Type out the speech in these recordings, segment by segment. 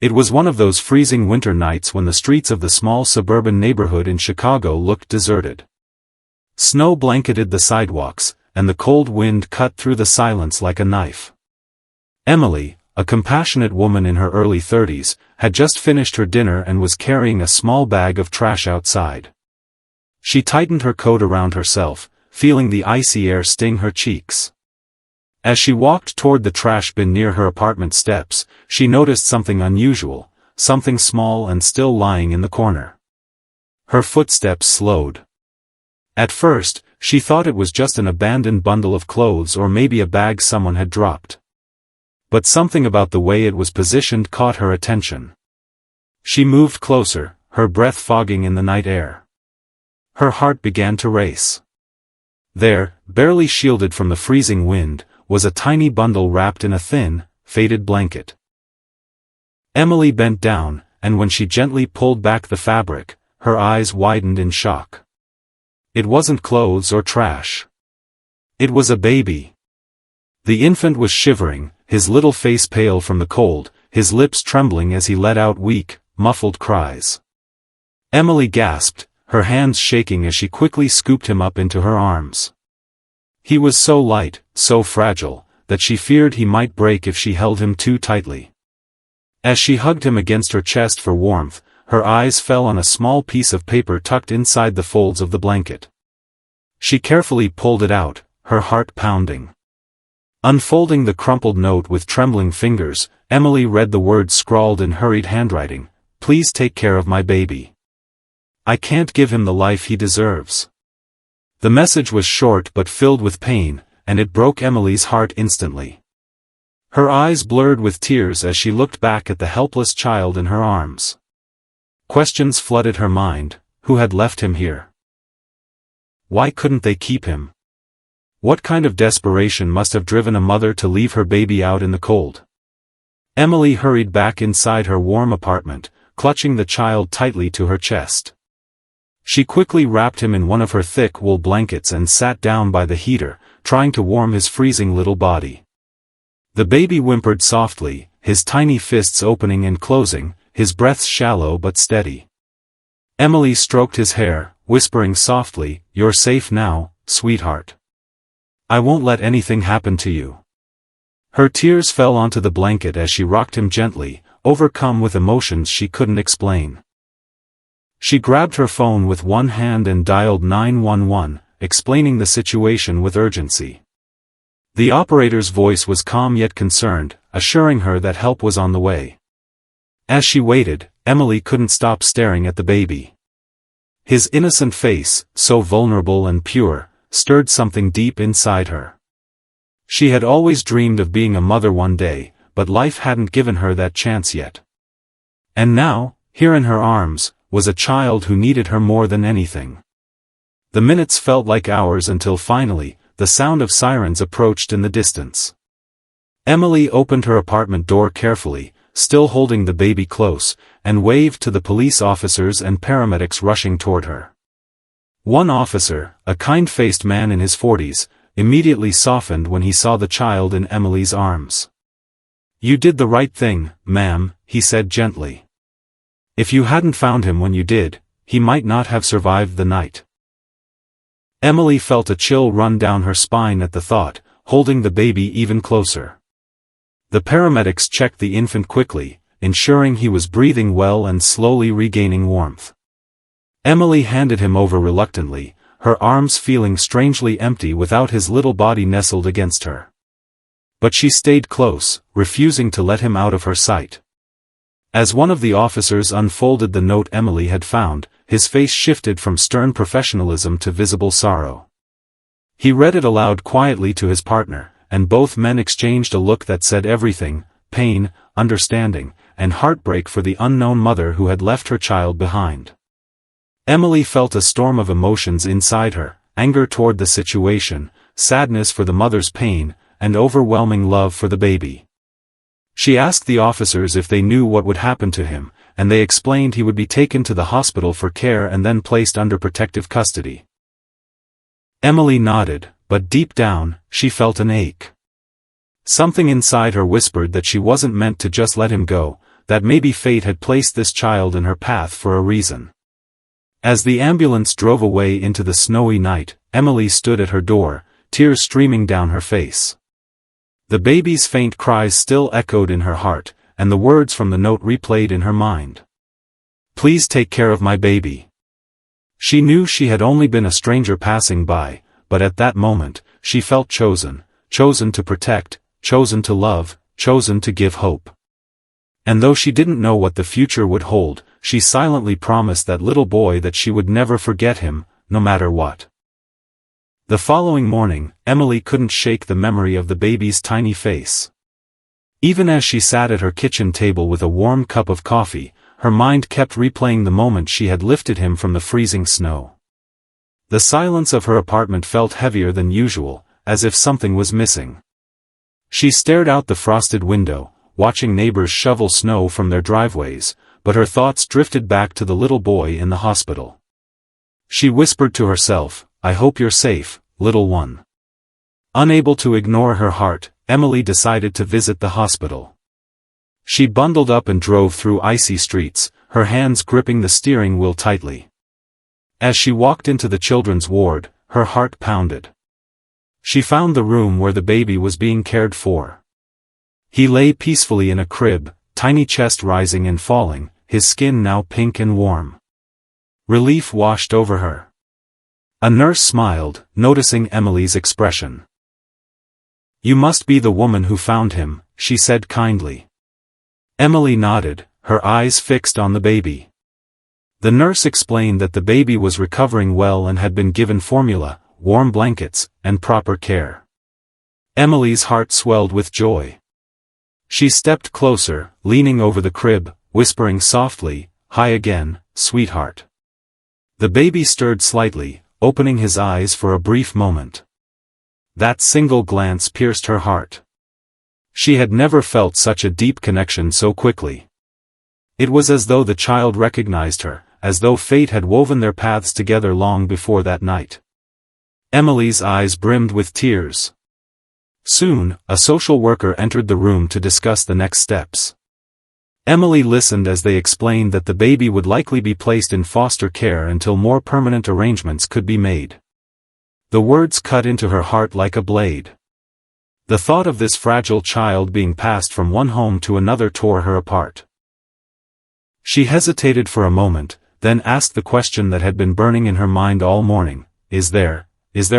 It was one of those freezing winter nights when the streets of the small suburban neighborhood in Chicago looked deserted. Snow blanketed the sidewalks, and the cold wind cut through the silence like a knife. Emily, a compassionate woman in her early 30s, had just finished her dinner and was carrying a small bag of trash outside. She tightened her coat around herself, feeling the icy air sting her cheeks. As she walked toward the trash bin near her apartment steps, she noticed something unusual, something small and still lying in the corner. Her footsteps slowed. At first, she thought it was just an abandoned bundle of clothes or maybe a bag someone had dropped. But something about the way it was positioned caught her attention. She moved closer, her breath fogging in the night air. Her heart began to race. There, barely shielded from the freezing wind, was a tiny bundle wrapped in a thin, faded blanket. Emily bent down, and when she gently pulled back the fabric, her eyes widened in shock. It wasn't clothes or trash. It was a baby. The infant was shivering, his little face pale from the cold, his lips trembling as he let out weak, muffled cries. Emily gasped, her hands shaking as she quickly scooped him up into her arms. He was so light, so fragile, that she feared he might break if she held him too tightly. As she hugged him against her chest for warmth, her eyes fell on a small piece of paper tucked inside the folds of the blanket. She carefully pulled it out, her heart pounding. Unfolding the crumpled note with trembling fingers, Emily read the words scrawled in hurried handwriting, "Please take care of my baby. I can't give him the life he deserves." The message was short but filled with pain, and it broke Emily's heart instantly. Her eyes blurred with tears as she looked back at the helpless child in her arms. Questions flooded her mind. Who had left him here? Why couldn't they keep him? What kind of desperation must have driven a mother to leave her baby out in the cold? Emily hurried back inside her warm apartment, clutching the child tightly to her chest. She quickly wrapped him in one of her thick wool blankets and sat down by the heater, trying to warm his freezing little body. The baby whimpered softly, his tiny fists opening and closing, his breath shallow but steady. Emily stroked his hair, whispering softly, "You're safe now, sweetheart. I won't let anything happen to you." Her tears fell onto the blanket as she rocked him gently, overcome with emotions she couldn't explain. She grabbed her phone with one hand and dialed 911, explaining the situation with urgency. The operator's voice was calm yet concerned, assuring her that help was on the way. As she waited, Emily couldn't stop staring at the baby. His innocent face, so vulnerable and pure, stirred something deep inside her. She had always dreamed of being a mother one day, but life hadn't given her that chance yet. And now, here in her arms, was a child who needed her more than anything. The minutes felt like hours until finally, the sound of sirens approached in the distance. Emily opened her apartment door carefully, still holding the baby close, and waved to the police officers and paramedics rushing toward her. One officer, a kind-faced man in his 40s, immediately softened when he saw the child in Emily's arms. "You did the right thing, ma'am," he said gently. "If you hadn't found him when you did, he might not have survived the night." Emily felt a chill run down her spine at the thought, holding the baby even closer. The paramedics checked the infant quickly, ensuring he was breathing well and slowly regaining warmth. Emily handed him over reluctantly, her arms feeling strangely empty without his little body nestled against her. But she stayed close, refusing to let him out of her sight. As one of the officers unfolded the note Emily had found, his face shifted from stern professionalism to visible sorrow. He read it aloud quietly to his partner, and both men exchanged a look that said everything: pain, understanding, and heartbreak for the unknown mother who had left her child behind. Emily felt a storm of emotions inside her: anger toward the situation, sadness for the mother's pain, and overwhelming love for the baby. She asked the officers if they knew what would happen to him, and they explained he would be taken to the hospital for care and then placed under protective custody. Emily nodded, but deep down, she felt an ache. Something inside her whispered that she wasn't meant to just let him go, that maybe fate had placed this child in her path for a reason. As the ambulance drove away into the snowy night, Emily stood at her door, tears streaming down her face. The baby's faint cries still echoed in her heart, and the words from the note replayed in her mind. "Please take care of my baby." She knew she had only been a stranger passing by, but at that moment, she felt chosen to protect, chosen to love, chosen to give hope. And though she didn't know what the future would hold, she silently promised that little boy that she would never forget him, no matter what. The following morning, Emily couldn't shake the memory of the baby's tiny face. Even as she sat at her kitchen table with a warm cup of coffee, her mind kept replaying the moment she had lifted him from the freezing snow. The silence of her apartment felt heavier than usual, as if something was missing. She stared out the frosted window, watching neighbors shovel snow from their driveways, but her thoughts drifted back to the little boy in the hospital. She whispered to herself, "I hope you're safe, little one." Unable to ignore her heart, Emily decided to visit the hospital. She bundled up and drove through icy streets, her hands gripping the steering wheel tightly. As she walked into the children's ward, her heart pounded. She found the room where the baby was being cared for. He lay peacefully in a crib, tiny chest rising and falling, his skin now pink and warm. Relief washed over her. A nurse smiled, noticing Emily's expression. "You must be the woman who found him," she said kindly. Emily nodded, her eyes fixed on the baby. The nurse explained that the baby was recovering well and had been given formula, warm blankets, and proper care. Emily's heart swelled with joy. She stepped closer, leaning over the crib, whispering softly, "Hi again, sweetheart." The baby stirred slightly, opening his eyes for a brief moment. That single glance pierced her heart. She had never felt such a deep connection so quickly. It was as though the child recognized her, as though fate had woven their paths together long before that night. Emily's eyes brimmed with tears. Soon, a social worker entered the room to discuss the next steps. Emily listened as they explained that the baby would likely be placed in foster care until more permanent arrangements could be made. The words cut into her heart like a blade. The thought of this fragile child being passed from one home to another tore her apart. She hesitated for a moment, then asked the question that had been burning in her mind all morning, Is there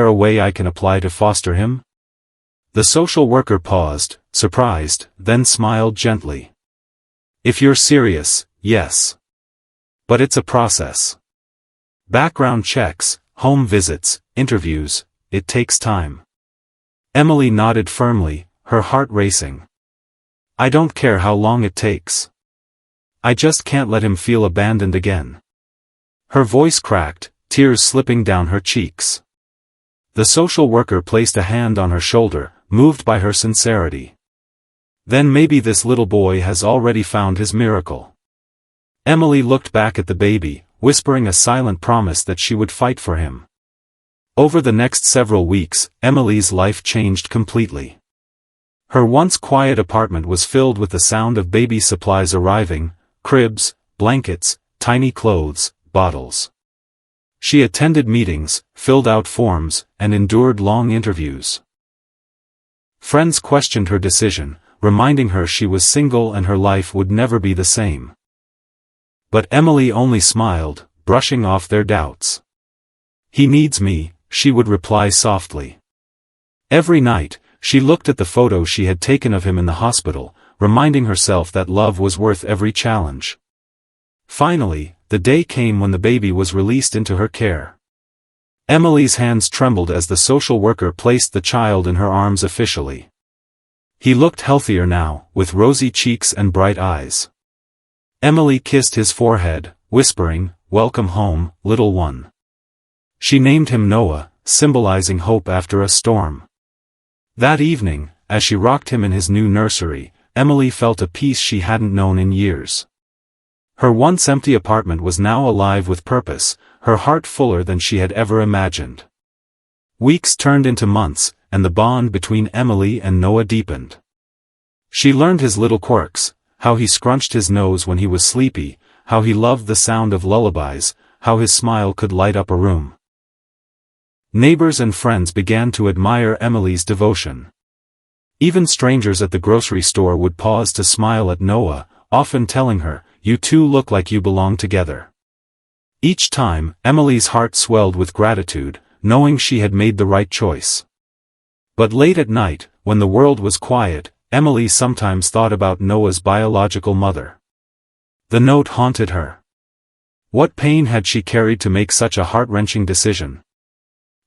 a way I can apply to foster him?" The social worker paused, surprised, then smiled gently. "If you're serious, yes. But it's a process. Background checks, home visits, interviews, it takes time." Emily nodded firmly, her heart racing. "I don't care how long it takes. I just can't let him feel abandoned again." Her voice cracked, tears slipping down her cheeks. The social worker placed a hand on her shoulder, moved by her sincerity. "Then maybe this little boy has already found his miracle." Emily looked back at the baby, whispering a silent promise that she would fight for him. Over the next several weeks, Emily's life changed completely. Her once quiet apartment was filled with the sound of baby supplies arriving, cribs, blankets, tiny clothes, bottles. She attended meetings, filled out forms, and endured long interviews. Friends questioned her decision, reminding her she was single and her life would never be the same. But Emily only smiled, brushing off their doubts. "He needs me," she would reply softly. Every night, she looked at the photo she had taken of him in the hospital, reminding herself that love was worth every challenge. Finally, the day came when the baby was released into her care. Emily's hands trembled as the social worker placed the child in her arms officially. He looked healthier now, with rosy cheeks and bright eyes. Emily kissed his forehead, whispering, "Welcome home, little one." She named him Noah, symbolizing hope after a storm. That evening, as she rocked him in his new nursery, Emily felt a peace she hadn't known in years. Her once empty apartment was now alive with purpose, her heart fuller than she had ever imagined. Weeks turned into months, and the bond between Emily and Noah deepened. She learned his little quirks, how he scrunched his nose when he was sleepy, how he loved the sound of lullabies, how his smile could light up a room. Neighbors and friends began to admire Emily's devotion. Even strangers at the grocery store would pause to smile at Noah, often telling her, "You two look like you belong together." Each time, Emily's heart swelled with gratitude, knowing she had made the right choice. But late at night, when the world was quiet, Emily sometimes thought about Noah's biological mother. The note haunted her. What pain had she carried to make such a heart-wrenching decision?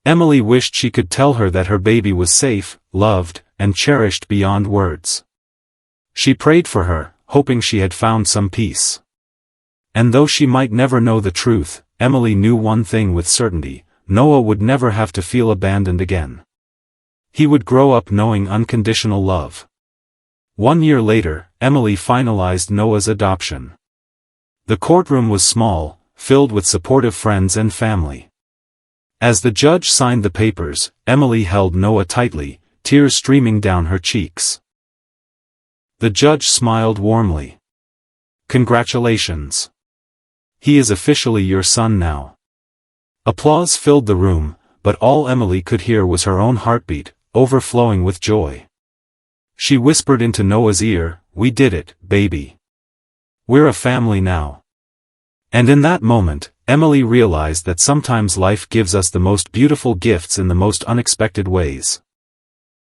Emily wished she could tell her that her baby was safe, loved, and cherished beyond words. She prayed for her, hoping she had found some peace. And though she might never know the truth, Emily knew one thing with certainty: Noah would never have to feel abandoned again. He would grow up knowing unconditional love. 1 year later, Emily finalized Noah's adoption. The courtroom was small, filled with supportive friends and family. As the judge signed the papers, Emily held Noah tightly, tears streaming down her cheeks. The judge smiled warmly. "Congratulations. He is officially your son now." Applause filled the room, but all Emily could hear was her own heartbeat, overflowing with joy. She whispered into Noah's ear, "We did it, baby. We're a family now." And in that moment, Emily realized that sometimes life gives us the most beautiful gifts in the most unexpected ways.